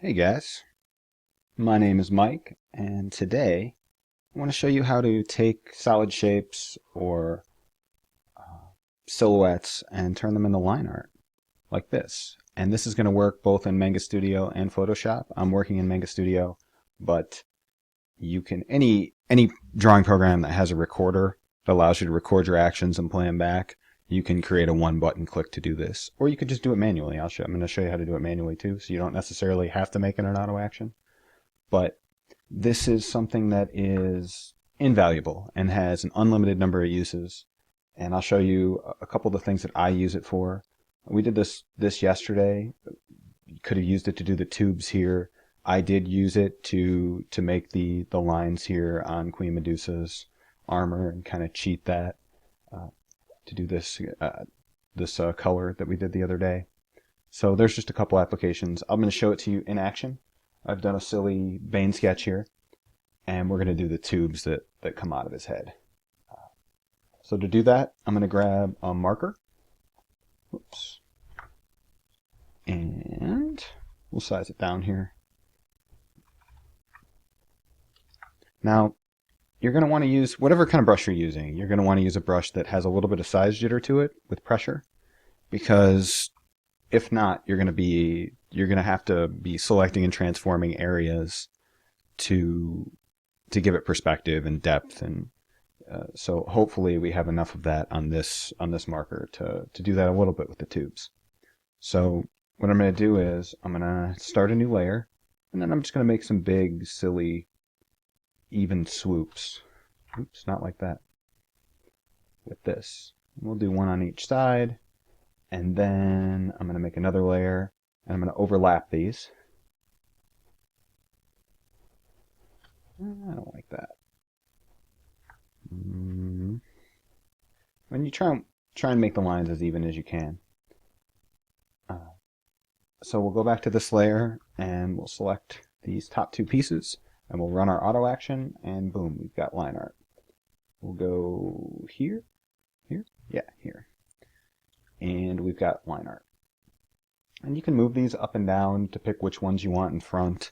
Hey guys, my name is Mike, and today I want to show you how to take solid shapes or silhouettes and turn them into line art like this. And this is going to work both in Manga Studio and Photoshop. I'm working in Manga Studio, but you can any drawing program that has a recorder that allows you to record your actions and play them back. You can create a one button click to do this, or you could just do it manually. I'm going to show you how to do it manually too, so you don't necessarily have to make it an auto action. But this is something that is invaluable and has an unlimited number of uses. And I'll show you a couple of the things that I use it for. We did this yesterday. You could have used it to do the tubes here. I did use it to make the lines here on Queen Medusa's armor and kind of cheat that to do this color that we did the other day. So there's just a couple applications. I'm going to show it to you in action. I've done a silly Bane sketch here, and we're going to do the tubes that come out of his head. So to do that, I'm going to grab a marker. Oops. And we'll size it down here. Now, you're going to want to use whatever kind of brush you're using. You're going to want to use a brush that has a little bit of size jitter to it with pressure, because if not, you're going to have to be selecting and transforming areas to give it perspective and depth, and so hopefully we have enough of that on this marker to do that a little bit with the tubes. So what I'm going to do is I'm going to start a new layer, and then I'm just going to make some big, silly, even swoops. Oops, not like that. With this. We'll do one on each side, and then I'm going to make another layer, and I'm going to overlap these. I don't like that. When you try and make the lines as even as you can. So we'll go back to this layer, and we'll select these top two pieces, and we'll run our auto action, and boom, we've got line art. We'll go here, yeah, here, and we've got line art. And you can move these up and down to pick which ones you want in front.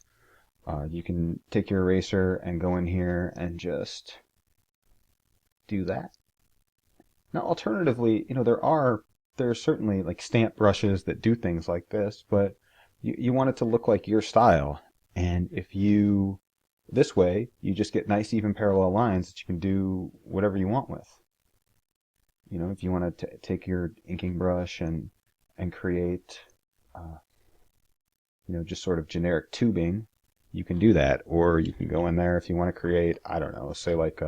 You can take your eraser and go in here and just do that. Now, alternatively, there are certainly like stamp brushes that do things like this, but you want it to look like your style. And this way, you just get nice even parallel lines that you can do whatever you want with. If you want to take your inking brush and create, just sort of generic tubing, you can do that. Or you can go in there if you want to create, I don't know, say like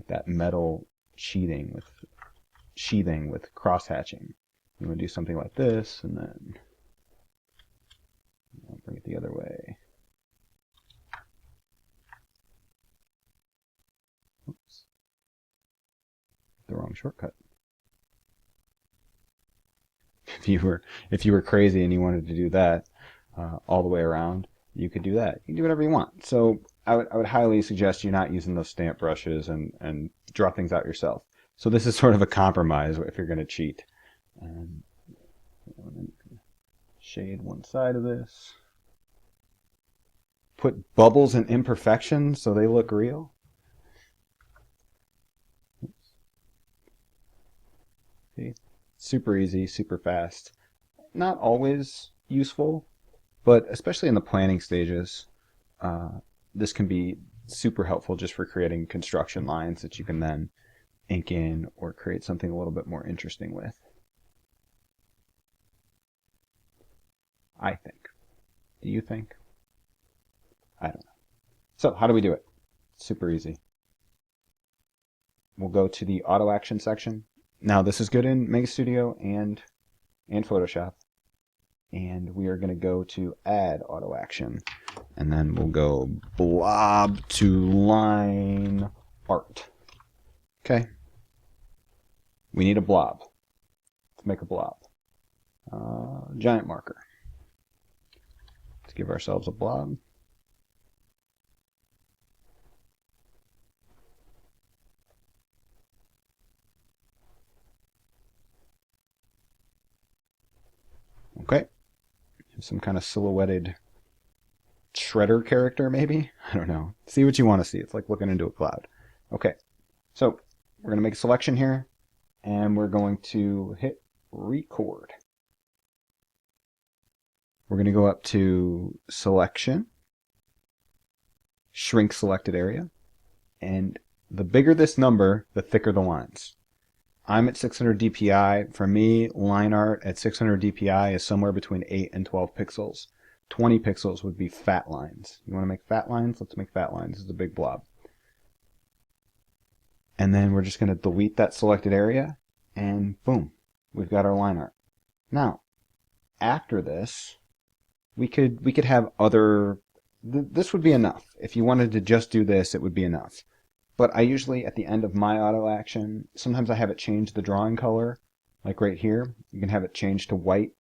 that metal sheathing with cross hatching. You want to do something like this, and then bring it the other way. Oops. The wrong shortcut. If you were crazy and you wanted to do that all the way around, you could do that. You can do whatever you want. So I would highly suggest you not using those stamp brushes and draw things out yourself. So this is sort of a compromise if you're going to cheat. And shade one side of this. Put bubbles and imperfections so they look real. See? Super easy, super fast. Not always useful, but especially in the planning stages, this can be super helpful just for creating construction lines that you can then ink in or create something a little bit more interesting with. I think. Do you think? I don't know. So how do we do it? Super easy. We'll go to the auto action section. Now this is good in Manga Studio and Photoshop. And we are going to go to add auto action. And then we'll go blob to line art. Okay. We need a blob. Let's make a blob. Giant marker. Let's give ourselves a blob. Okay. Some kind of silhouetted Shredder character, maybe? I don't know. See what you want to see. It's like looking into a cloud. Okay, so we're going to make a selection here, and we're going to hit record. We're going to go up to selection, shrink selected area, and the bigger this number, the thicker the lines. I'm at 600 dpi. For me, line art at 600 dpi is somewhere between 8 and 12 pixels. 20 pixels would be fat lines. You want to make fat lines? Let's make fat lines. This is a big blob. And then we're just going to delete that selected area, and boom, we've got our line art. Now, after this, we could have other. This would be enough. If you wanted to just do this, it would be enough. But I usually, at the end of my auto action, sometimes I have it change the drawing color, like right here. You can have it change to white,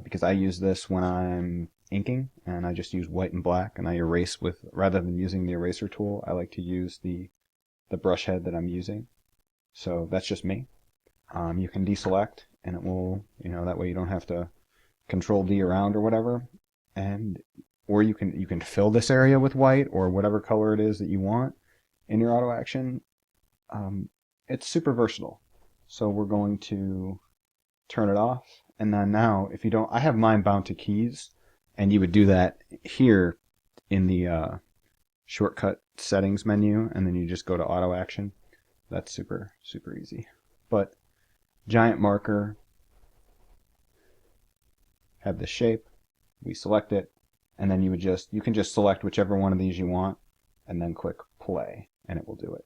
because I use this when I'm inking, and I just use white and black, and I erase with, rather than using the eraser tool, I like to use the brush head that I'm using. So that's just me. You can deselect, and it will, that way you don't have to Control D around or whatever, or you can fill this area with white or whatever color it is that you want in your auto action. It's super versatile. So we're going to turn it off, and then now if you don't, I have mine bound to keys, and you would do that here in the shortcut settings menu, and then you just go to auto action. That's super easy. But giant marker, have the shape, we select it, and then you can just select whichever one of these you want, and then click play, and it will do it.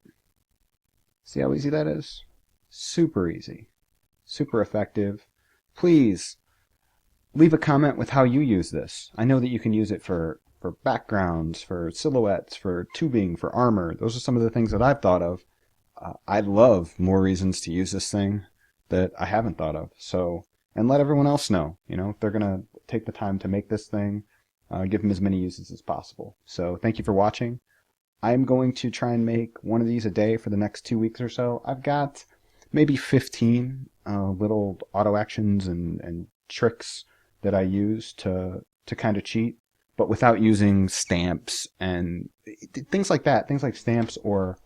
See how easy that is? Super easy, super effective. Please leave a comment with how you use this. I know that you can use it for backgrounds, for silhouettes, for tubing, for armor. Those are some of the things that I've thought of. I'd love more reasons to use this thing that I haven't thought of. So, and let everyone else know, if they're going to take the time to make this thing, give them as many uses as possible. So thank you for watching. I'm going to try and make one of these a day for the next 2 weeks or so. I've got maybe 15 little auto actions and tricks that I use to kind of cheat, but without using stamps and things like that. Things like stamps or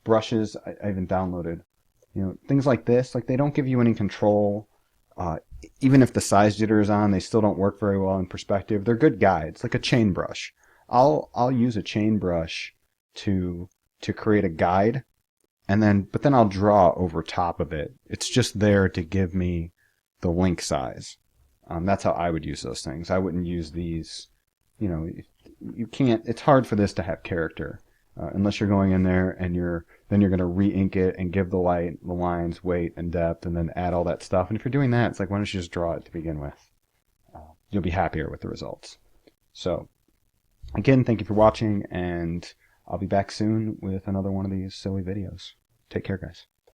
brushes I even downloaded. Things like this, like they don't give you any control. Even if the size jitter is on, they still don't work very well in perspective. They're good guides, like a chain brush. I'll use a chain brush to create a guide, but then I'll draw over top of it. It's just there to give me the link size. That's how I would use those things. I wouldn't use these. You can't. It's hard for this to have character unless you're going in there and then you're going to re-ink it and give the lines weight and depth, and then add all that stuff. And if you're doing that, it's like, why don't you just draw it to begin with? You'll be happier with the results. So, again, thank you for watching, and I'll be back soon with another one of these silly videos. Take care, guys.